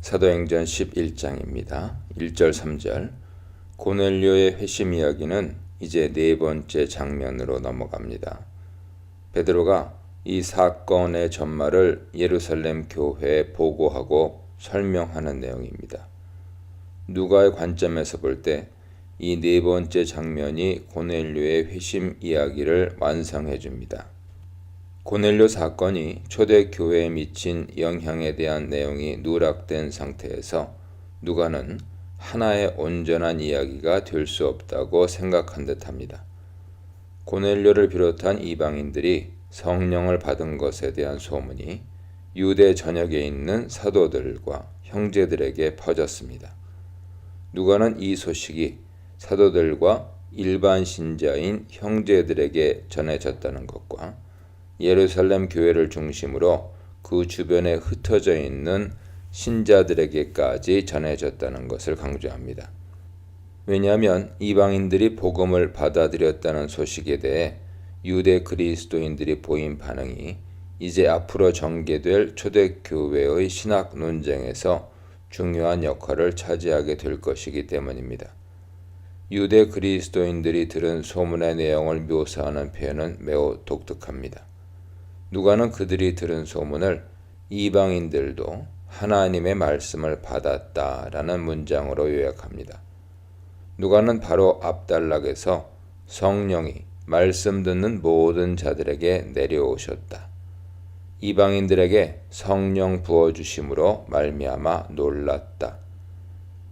사도행전 11장입니다. 1절 3절. 고넬료의 회심 이야기는 이제 네 번째 장면으로 넘어갑니다. 베드로가 이 사건의 전말을 예루살렘 교회에 보고하고 설명하는 내용입니다. 누가의 관점에서 볼 때 이 네 번째 장면이 고넬료의 회심 이야기를 완성해 줍니다. 고넬료 사건이 초대교회에 미친 영향에 대한 내용이 누락된 상태에서 누가는 하나의 온전한 이야기가 될 수 없다고 생각한 듯합니다. 고넬료를 비롯한 이방인들이 성령을 받은 것에 대한 소문이 유대 전역에 있는 사도들과 형제들에게 퍼졌습니다. 누가는 이 소식이 사도들과 일반 신자인 형제들에게 전해졌다는 것과 예루살렘 교회를 중심으로 그 주변에 흩어져 있는 신자들에게까지 전해졌다는 것을 강조합니다. 왜냐하면 이방인들이 복음을 받아들였다는 소식에 대해 유대 그리스도인들이 보인 반응이 이제 앞으로 전개될 초대교회의 신학 논쟁에서 중요한 역할을 차지하게 될 것이기 때문입니다. 유대 그리스도인들이 들은 소문의 내용을 묘사하는 표현은 매우 독특합니다. 누가는 그들이 들은 소문을 이방인들도 하나님의 말씀을 받았다라는 문장으로 요약합니다. 누가는 바로 앞단락에서 성령이 말씀 듣는 모든 자들에게 내려오셨다. 이방인들에게 성령 부어주심으로 말미암아 놀랐다.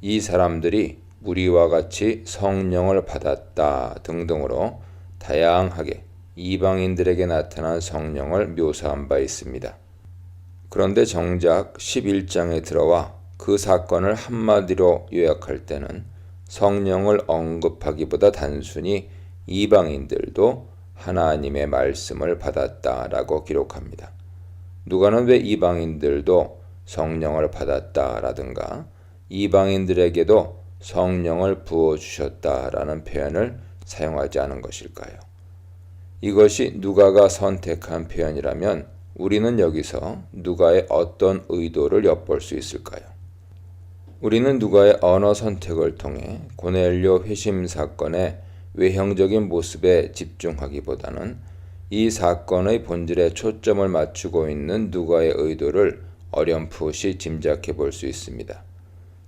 이 사람들이 우리와 같이 성령을 받았다 등등으로 다양하게 이방인들에게 나타난 성령을 묘사한 바 있습니다. 그런데 정작 11장에 들어와 그 사건을 한마디로 요약할 때는 성령을 언급하기보다 단순히 이방인들도 하나님의 말씀을 받았다라고 기록합니다. 누가는 왜 이방인들도 성령을 받았다라든가 이방인들에게도 성령을 부어주셨다라는 표현을 사용하지 않은 것일까요? 이것이 누가가 선택한 표현이라면 우리는 여기서 누가의 어떤 의도를 엿볼 수 있을까요? 우리는 누가의 언어 선택을 통해 고넬료 회심 사건의 외형적인 모습에 집중하기보다는 이 사건의 본질에 초점을 맞추고 있는 누가의 의도를 어렴풋이 짐작해 볼 수 있습니다.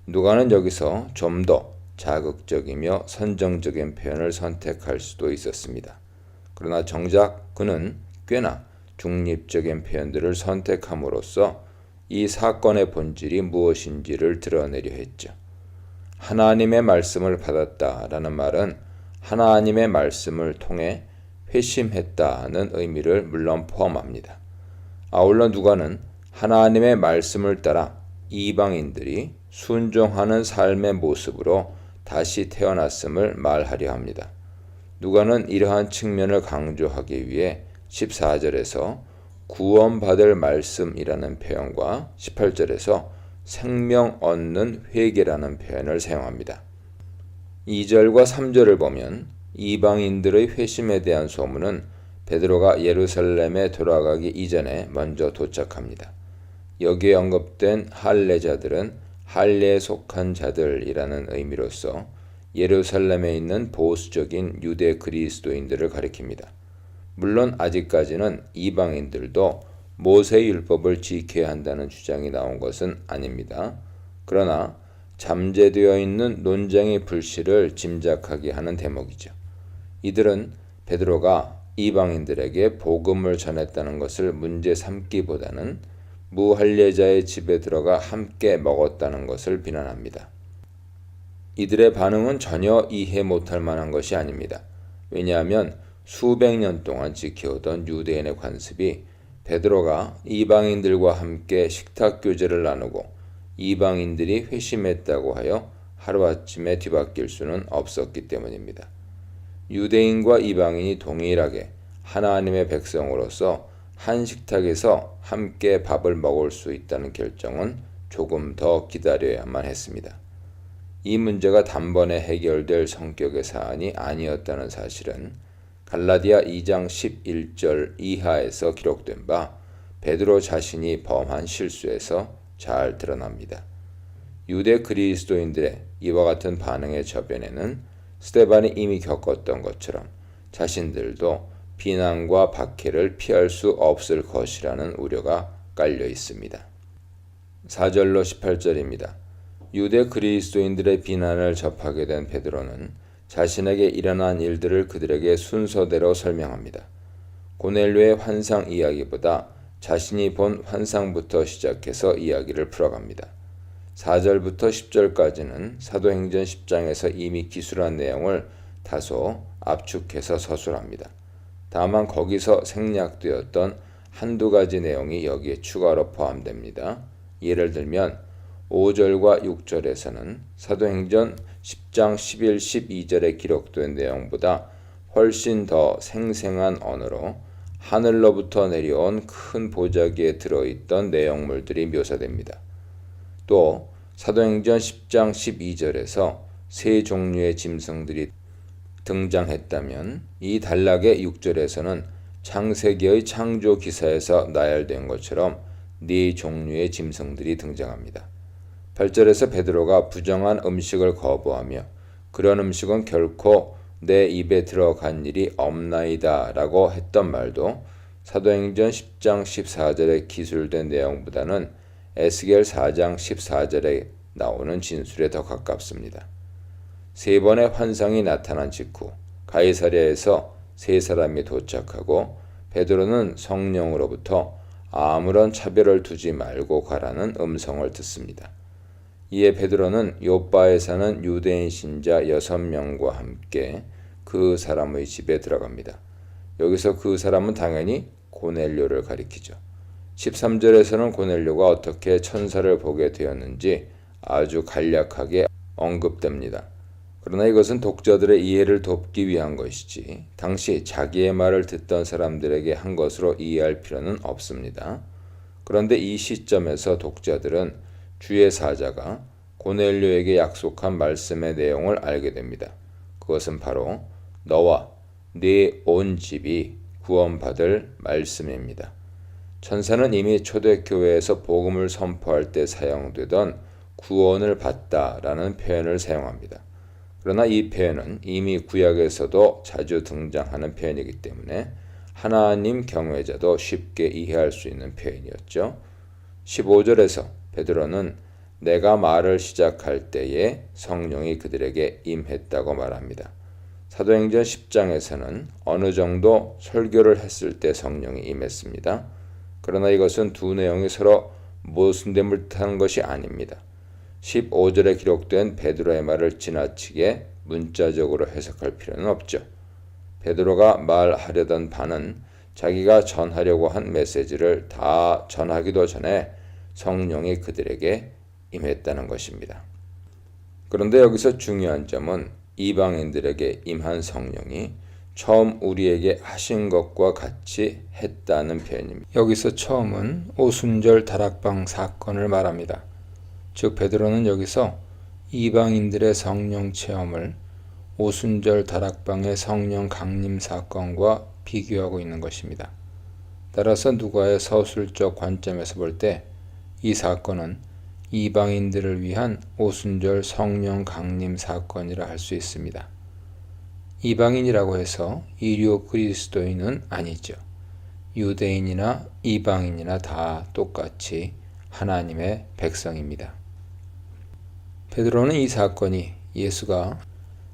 누가는 여기서 좀 더 자극적이며 선정적인 표현을 선택할 수도 있었습니다. 그러나 정작 그는 꽤나 중립적인 표현들을 선택함으로써 이 사건의 본질이 무엇인지를 드러내려 했죠. 하나님의 말씀을 받았다라는 말은 하나님의 말씀을 통해 회심했다는 의미를 물론 포함합니다. 아울러 누가는 하나님의 말씀을 따라 이방인들이 순종하는 삶의 모습으로 다시 태어났음을 말하려 합니다. 누가는 이러한 측면을 강조하기 위해 14절에서 구원받을 말씀이라는 표현과 18절에서 생명 얻는 회개라는 표현을 사용합니다. 2절과 3절을 보면 이방인들의 회심에 대한 소문은 베드로가 예루살렘에 돌아가기 이전에 먼저 도착합니다. 여기에 언급된 할례자들은 할례에 속한 자들이라는 의미로서 예루살렘에 있는 보수적인 유대 그리스도인들을 가리킵니다. 물론 아직까지는 이방인들도 모세의 율법을 지켜야 한다는 주장이 나온 것은 아닙니다. 그러나 잠재되어 있는 논쟁의 불씨를 짐작하게 하는 대목이죠. 이들은 베드로가 이방인들에게 복음을 전했다는 것을 문제 삼기보다는 무할례자의 집에 들어가 함께 먹었다는 것을 비난합니다. 이들의 반응은 전혀 이해 못할 만한 것이 아닙니다. 왜냐하면 수백 년 동안 지켜오던 유대인의 관습이 베드로가 이방인들과 함께 식탁 교제를 나누고 이방인들이 회심했다고 하여 하루아침에 뒤바뀔 수는 없었기 때문입니다. 유대인과 이방인이 동일하게 하나님의 백성으로서 한 식탁에서 함께 밥을 먹을 수 있다는 결정은 조금 더 기다려야만 했습니다. 이 문제가 단번에 해결될 성격의 사안이 아니었다는 사실은 갈라디아 2장 11절 이하에서 기록된 바 베드로 자신이 범한 실수에서 잘 드러납니다. 유대 그리스도인들의 이와 같은 반응의 저변에는 스데반이 이미 겪었던 것처럼 자신들도 비난과 박해를 피할 수 없을 것이라는 우려가 깔려 있습니다. 4절로 18절입니다. 유대 그리스도인들의 비난을 접하게 된 베드로는 자신에게 일어난 일들을 그들에게 순서대로 설명합니다. 고넬료의 환상 이야기보다 자신이 본 환상부터 시작해서 이야기를 풀어갑니다. 4절부터 10절까지는 사도행전 10장에서 이미 기술한 내용을 다소 압축해서 서술합니다. 다만 거기서 생략되었던 한두 가지 내용이 여기에 추가로 포함됩니다. 예를 들면 5절과 6절에서는 사도행전 10장 11, 12절에 기록된 내용보다 훨씬 더 생생한 언어로 하늘로부터 내려온 큰 보자기에 들어있던 내용물들이 묘사됩니다. 또 사도행전 10장 12절에서 세 종류의 짐승들이 등장했다면 이 단락의 6절에서는 창세기의 창조 기사에서 나열된 것처럼 네 종류의 짐승들이 등장합니다. 8절에서 베드로가 부정한 음식을 거부하며 그런 음식은 결코 내 입에 들어간 일이 없나이다 라고 했던 말도 사도행전 10장 14절에 기술된 내용보다는 에스겔 4장 14절에 나오는 진술에 더 가깝습니다. 세 번의 환상이 나타난 직후 가이사랴에서 세 사람이 도착하고 베드로는 성령으로부터 아무런 차별을 두지 말고 가라는 음성을 듣습니다. 이에 베드로는 요빠에 사는 유대인 신자 6명과 함께 그 사람의 집에 들어갑니다. 여기서 그 사람은 당연히 고넬료를 가리키죠. 13절에서는 고넬료가 어떻게 천사를 보게 되었는지 아주 간략하게 언급됩니다. 그러나 이것은 독자들의 이해를 돕기 위한 것이지 당시 자기의 말을 듣던 사람들에게 한 것으로 이해할 필요는 없습니다. 그런데 이 시점에서 독자들은 주의 사자가 고넬료에게 약속한 말씀의 내용을 알게 됩니다. 그것은 바로 너와 네 온 집이 구원받을 말씀입니다. 천사는 이미 초대교회에서 복음을 선포할 때 사용되던 구원을 받다라는 표현을 사용합니다. 그러나 이 표현은 이미 구약에서도 자주 등장하는 표현이기 때문에 하나님 경외자도 쉽게 이해할 수 있는 표현이었죠. 15절에서 베드로는 내가 말을 시작할 때에 성령이 그들에게 임했다고 말합니다. 사도행전 10장에서는 어느 정도 설교를 했을 때 성령이 임했습니다. 그러나 이것은 두 내용이 서로 모순됨을 뜻하는 것이 아닙니다. 15절에 기록된 베드로의 말을 지나치게 문자적으로 해석할 필요는 없죠. 베드로가 말하려던 바는 자기가 전하려고 한 메시지를 다 전하기도 전에 성령이 그들에게 임했다는 것입니다. 그런데 여기서 중요한 점은 이방인들에게 임한 성령이 처음 우리에게 하신 것과 같이 했다는 표현입니다. 여기서 처음은 오순절 다락방 사건을 말합니다. 즉 베드로는 여기서 이방인들의 성령 체험을 오순절 다락방의 성령 강림 사건과 비교하고 있는 것입니다. 따라서 누가의 서술적 관점에서 볼 때 이 사건은 이방인들을 위한 오순절 성령 강림 사건이라 할 수 있습니다. 이방인이라고 해서 이류 그리스도인은 아니죠. 유대인이나 이방인이나 다 똑같이 하나님의 백성입니다. 베드로는 이 사건이 예수가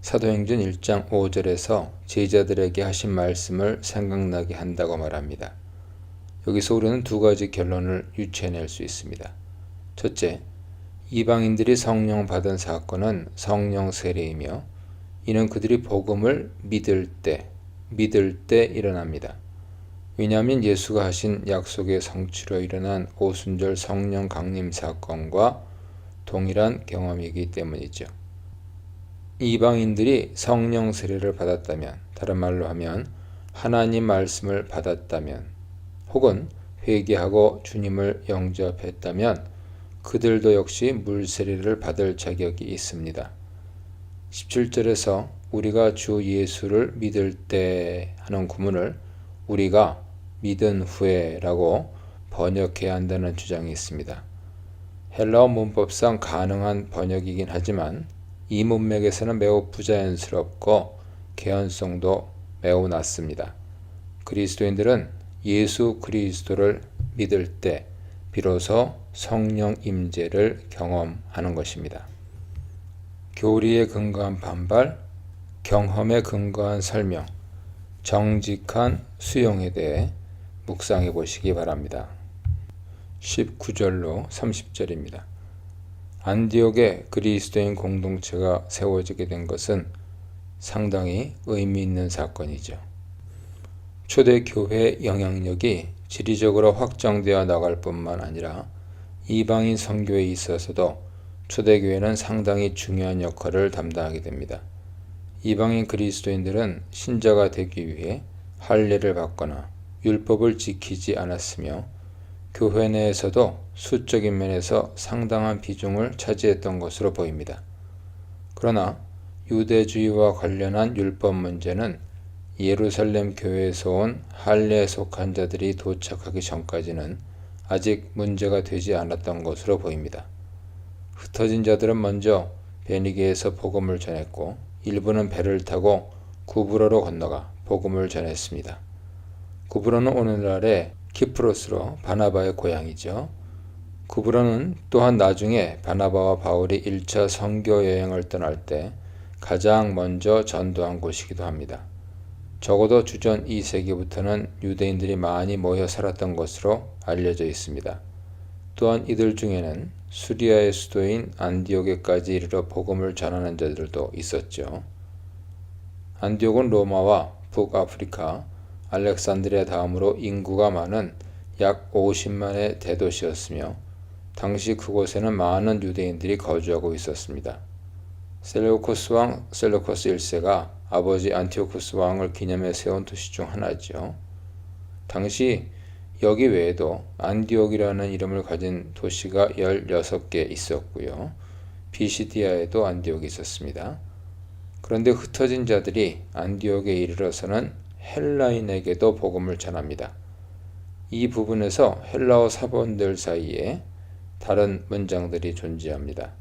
사도행전 1장 5절에서 제자들에게 하신 말씀을 생각나게 한다고 말합니다. 여기서 우리는 두 가지 결론을 유추해낼 수 있습니다. 첫째, 이방인들이 성령 받은 사건은 성령 세례이며 이는 그들이 복음을 믿을 때 일어납니다. 왜냐하면 예수가 하신 약속의 성취로 일어난 오순절 성령 강림 사건과 동일한 경험이기 때문이죠. 이방인들이 성령 세례를 받았다면, 다른 말로 하면 하나님 말씀을 받았다면, 혹은 회개하고 주님을 영접했다면 그들도 역시 물세례를 받을 자격이 있습니다. 17절에서 우리가 주 예수를 믿을 때 하는 구문을 우리가 믿은 후에 라고 번역해야 한다는 주장이 있습니다. 헬라어 문법상 가능한 번역이긴 하지만 이 문맥에서는 매우 부자연스럽고 개연성도 매우 낮습니다. 그리스도인들은 예수 그리스도를 믿을 때 비로소 성령 임재를 경험하는 것입니다. 교리에 근거한 반발, 경험에 근거한 설명, 정직한 수용에 대해 묵상해 보시기 바랍니다. 19절로 30절입니다. 안디옥에 그리스도인 공동체가 세워지게 된 것은 상당히 의미 있는 사건이죠. 초대교회의 영향력이 지리적으로 확장되어 나갈 뿐만 아니라 이방인 선교에 있어서도 초대교회는 상당히 중요한 역할을 담당하게 됩니다. 이방인 그리스도인들은 신자가 되기 위해 할례를 받거나 율법을 지키지 않았으며 교회 내에서도 수적인 면에서 상당한 비중을 차지했던 것으로 보입니다. 그러나 유대주의와 관련한 율법 문제는 예루살렘 교회에서 온 할례에 속한 자들이 도착하기 전까지는 아직 문제가 되지 않았던 것으로 보입니다. 흩어진 자들은 먼저 베니게에서 복음을 전했고 일부는 배를 타고 구브로로 건너가 복음을 전했습니다. 구브로는 오늘날의 키프로스로 바나바의 고향이죠. 구브로는 또한 나중에 바나바와 바울이 1차 선교 여행을 떠날 때 가장 먼저 전도한 곳이기도 합니다. 적어도 주전 2세기부터는 유대인들이 많이 모여 살았던 것으로 알려져 있습니다. 또한 이들 중에는 수리아의 수도인 안디옥에까지 이르러 복음을 전하는 자들도 있었죠. 안디옥은 로마와 북아프리카, 알렉산드리아 다음으로 인구가 많은 약 50만의 대도시였으며 당시 그곳에는 많은 유대인들이 거주하고 있었습니다. 셀레우코스 왕 셀레우코스 1세가 아버지 안티오쿠스 왕을 기념해 세운 도시 중 하나죠. 당시 여기 외에도 안디옥이라는 이름을 가진 도시가 16개 있었고요. 비시디아에도 안디옥이 있었습니다. 그런데 흩어진 자들이 안디옥에 이르러서는 헬라인에게도 복음을 전합니다. 이 부분에서 헬라어 사본들 사이에 다른 문장들이 존재합니다.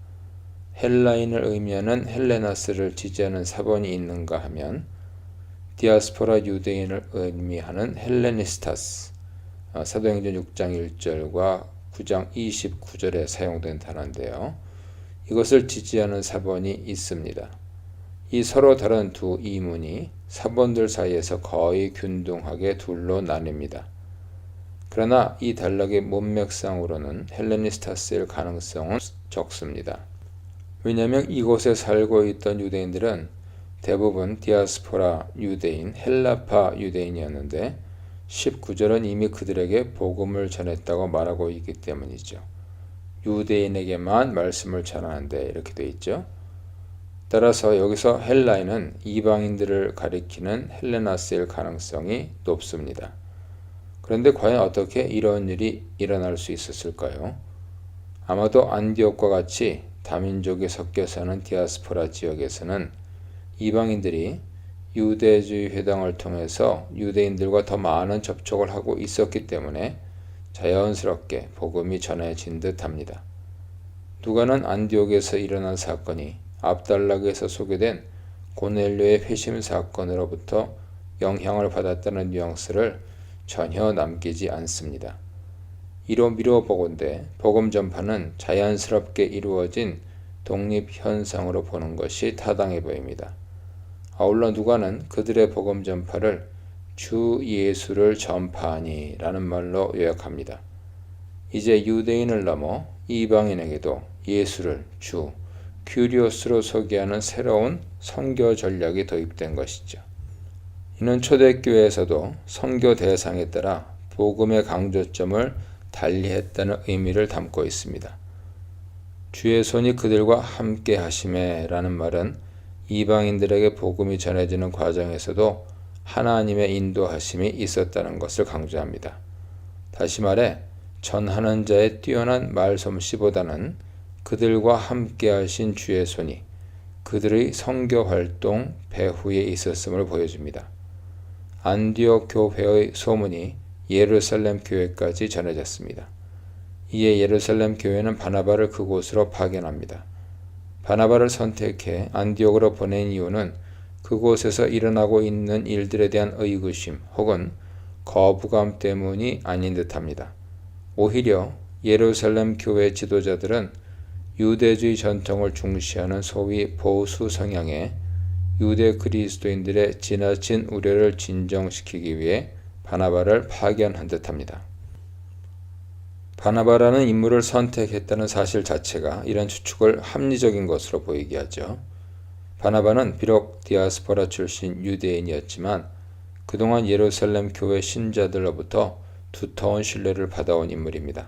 헬라인을 의미하는 헬레나스를 지지하는 사본이 있는가 하면 디아스포라 유대인을 의미하는 헬레니스타스, 사도행전 6장 1절과 9장 29절에 사용된 단어인데요. 이것을 지지하는 사본이 있습니다. 이 서로 다른 두 이문이 사본들 사이에서 거의 균등하게 둘로 나뉩니다. 그러나 이 단락의 문맥상으로는 헬레니스타스일 가능성은 적습니다. 왜냐하면 이곳에 살고 있던 유대인들은 대부분 디아스포라 유대인, 헬라파 유대인이었는데 19절은 이미 그들에게 복음을 전했다고 말하고 있기 때문이죠. 유대인에게만 말씀을 전하는데 이렇게 되어 있죠. 따라서 여기서 헬라인은 이방인들을 가리키는 헬레나스일 가능성이 높습니다. 그런데 과연 어떻게 이런 일이 일어날 수 있었을까요? 아마도 안디옥과 같이 다민족이 섞여 사는 디아스포라 지역에서는 이방인들이 유대주의 회당을 통해서 유대인들과 더 많은 접촉을 하고 있었기 때문에 자연스럽게 복음이 전해진 듯합니다. 누가는 안디옥에서 일어난 사건이 앞단락에서 소개된 고넬료의 회심 사건으로부터 영향을 받았다는 뉘앙스를 전혀 남기지 않습니다. 이로 미뤄보건대 복음 전파는 자연스럽게 이루어진 독립현상으로 보는 것이 타당해 보입니다. 아울러 누가는 그들의 복음 전파를 주 예수를 전파하니 라는 말로 요약합니다. 이제 유대인을 넘어 이방인에게도 예수를 주, 큐리오스로 소개하는 새로운 선교 전략이 도입된 것이죠. 이는 초대교회에서도 선교 대상에 따라 복음의 강조점을 달리했다는 의미를 담고 있습니다. 주의 손이 그들과 함께 하심에 라는 말은 이방인들에게 복음이 전해지는 과정에서도 하나님의 인도하심이 있었다는 것을 강조합니다. 다시 말해 전하는 자의 뛰어난 말솜씨보다는 그들과 함께 하신 주의 손이 그들의 선교 활동 배후에 있었음을 보여줍니다. 안디옥 교회의 소문이 예루살렘 교회까지 전해졌습니다. 이에 예루살렘 교회는 바나바를 그곳으로 파견합니다. 바나바를 선택해 안디옥으로 보낸 이유는 그곳에서 일어나고 있는 일들에 대한 의구심 혹은 거부감 때문이 아닌 듯합니다. 오히려 예루살렘 교회 지도자들은 유대주의 전통을 중시하는 소위 보수 성향의 유대 그리스도인들의 지나친 우려를 진정시키기 위해 바나바를 파견한 듯합니다. 바나바라는 인물을 선택했다는 사실 자체가 이런 추측을 합리적인 것으로 보이게 하죠. 바나바는 비록 디아스포라 출신 유대인이었지만 그동안 예루살렘 교회 신자들로부터 두터운 신뢰를 받아온 인물입니다.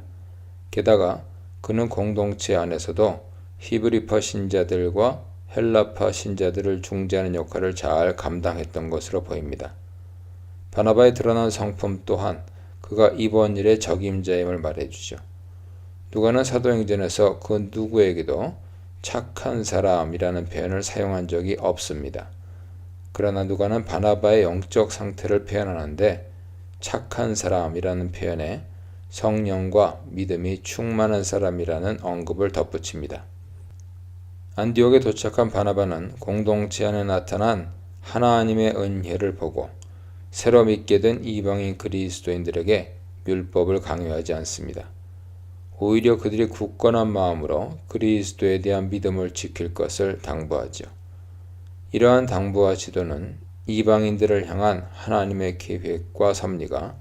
게다가 그는 공동체 안에서도 히브리파 신자들과 헬라파 신자들을 중재하는 역할을 잘 감당했던 것으로 보입니다. 바나바의 드러난 성품 또한 그가 이번 일의 적임자임을 말해주죠. 누가는 사도행전에서 그 누구에게도 착한 사람이라는 표현을 사용한 적이 없습니다. 그러나 누가는 바나바의 영적 상태를 표현하는데 착한 사람이라는 표현에 성령과 믿음이 충만한 사람이라는 언급을 덧붙입니다. 안디옥에 도착한 바나바는 공동체 안에 나타난 하나님의 은혜를 보고 새로 믿게 된 이방인 그리스도인들에게 율법을 강요하지 않습니다. 오히려 그들이 굳건한 마음으로 그리스도에 대한 믿음을 지킬 것을 당부하죠. 이러한 당부와 지도는 이방인들을 향한 하나님의 계획과 섭리가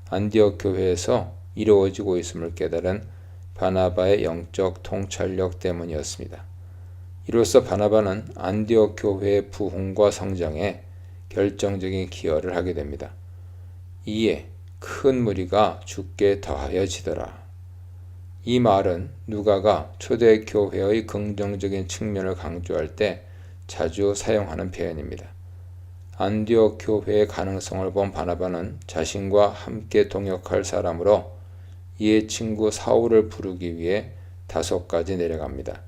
안디옥 교회에서 이루어지고 있음을 깨달은 바나바의 영적 통찰력 때문이었습니다. 이로써 바나바는 안디옥 교회의 부흥과 성장에 결정적인 기여를 하게 됩니다. 이에 큰 무리가 주께 더하여지더라. 이 말은 누가가 초대교회의 긍정적인 측면을 강조할 때 자주 사용하는 표현입니다. 안디옥 교회의 가능성을 본 바나바는 자신과 함께 동역할 사람으로 이의 친구 사울을 부르기 위해 다소까지 내려갑니다.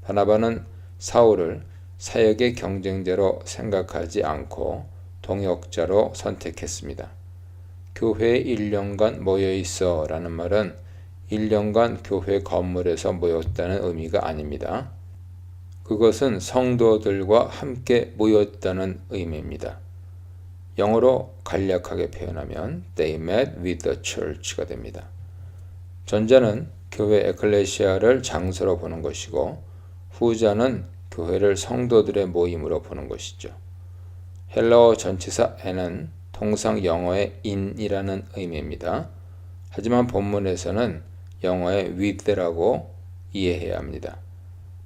바나바는 사울을 사역의 경쟁자로 생각하지 않고 동역자로 선택했습니다. 교회에 1년간 모여있어 라는 말은 1년간 교회 건물에서 모였다는 의미가 아닙니다. 그것은 성도들과 함께 모였다는 의미입니다. 영어로 간략하게 표현하면 They met with the church가 됩니다. 전자는 교회 에클레시아를 장소로 보는 것이고 후자는 교회를 성도들의 모임으로 보는 것이죠. 헬라어 전치사 an은 통상 영어의 in이라는 의미입니다. 하지만 본문에서는 영어의 with라고 이해해야 합니다.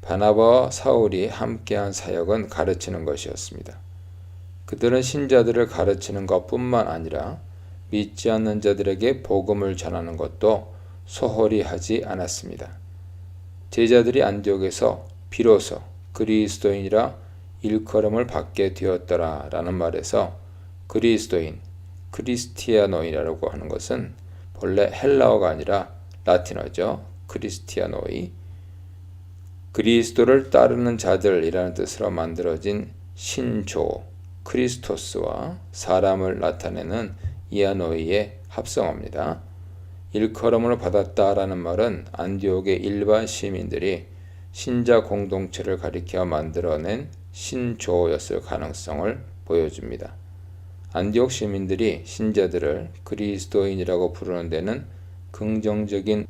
바나바와 사울이 함께한 사역은 가르치는 것이었습니다. 그들은 신자들을 가르치는 것뿐만 아니라 믿지 않는 자들에게 복음을 전하는 것도 소홀히 하지 않았습니다. 제자들이 안디옥에서 비로소 그리스도인이라 일컬음을 받게 되었더라 라는 말에서 그리스도인, 크리스티아노이라고 하는 것은 본래 헬라어가 아니라 라틴어죠. 크리스티아노이, 그리스도를 따르는 자들이라는 뜻으로 만들어진 신조, 크리스토스와 사람을 나타내는 이아노이의 합성어입니다. 일컬음을 받았다라는 말은 안디옥의 일반 시민들이 신자 공동체를 가리켜 만들어낸 신조였을 가능성을 보여줍니다. 안디옥 시민들이 신자들을 그리스도인이라고 부르는 데는 긍정적인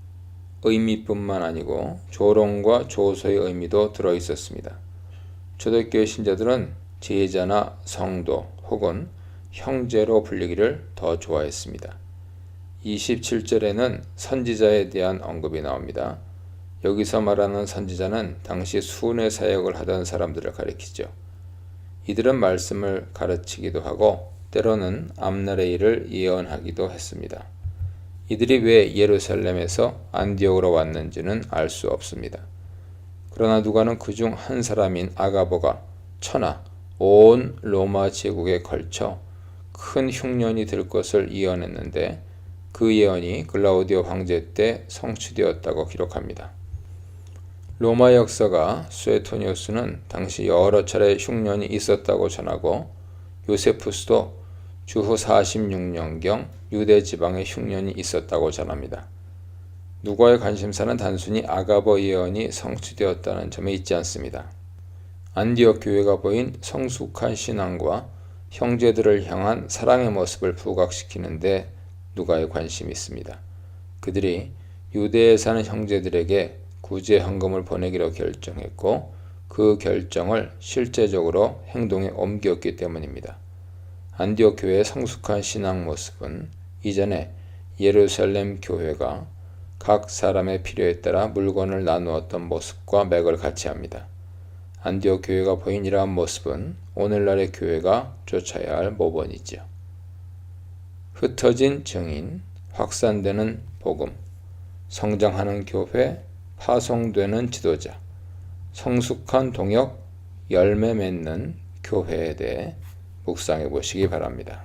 의미뿐만 아니고 조롱과 조소의 의미도 들어있었습니다. 초대교회 신자들은 제자나 성도 혹은 형제로 불리기를 더 좋아했습니다. 27절에는 선지자에 대한 언급이 나옵니다. 여기서 말하는 선지자는 당시 순회 사역을 하던 사람들을 가리키죠. 이들은 말씀을 가르치기도 하고 때로는 앞날의 일을 예언하기도 했습니다. 이들이 왜 예루살렘에서 안디옥으로 왔는지는 알 수 없습니다. 그러나 누가는 그중 한 사람인 아가보가 천하 온 로마 제국에 걸쳐 큰 흉년이 될 것을 예언했는데 그 예언이 글라우디오 황제 때 성취되었다고 기록합니다. 로마 역사가 수에토니우스는 당시 여러 차례 흉년이 있었다고 전하고 요세푸스도 주후 46년경 유대 지방에 흉년이 있었다고 전합니다. 누가의 관심사는 단순히 아가버 예언이 성취되었다는 점에 있지 않습니다. 안디옥 교회가 보인 성숙한 신앙과 형제들을 향한 사랑의 모습을 부각시키는 데 누가의 관심이 있습니다. 그들이 유대에 사는 형제들에게 구제 헌금을 보내기로 결정했고 그 결정을 실제적으로 행동에 옮겼기 때문입니다. 안디옥 교회의 성숙한 신앙 모습은 이전에 예루살렘 교회가 각 사람의 필요에 따라 물건을 나누었던 모습과 맥을 같이 합니다. 안디옥 교회가 보인 이러한 모습은 오늘날의 교회가 쫓아야 할 모본이죠. 흩어진 증인, 확산되는 복음, 성장하는 교회, 파송되는 지도자, 성숙한 동역, 열매 맺는 교회에 대해 묵상해 보시기 바랍니다.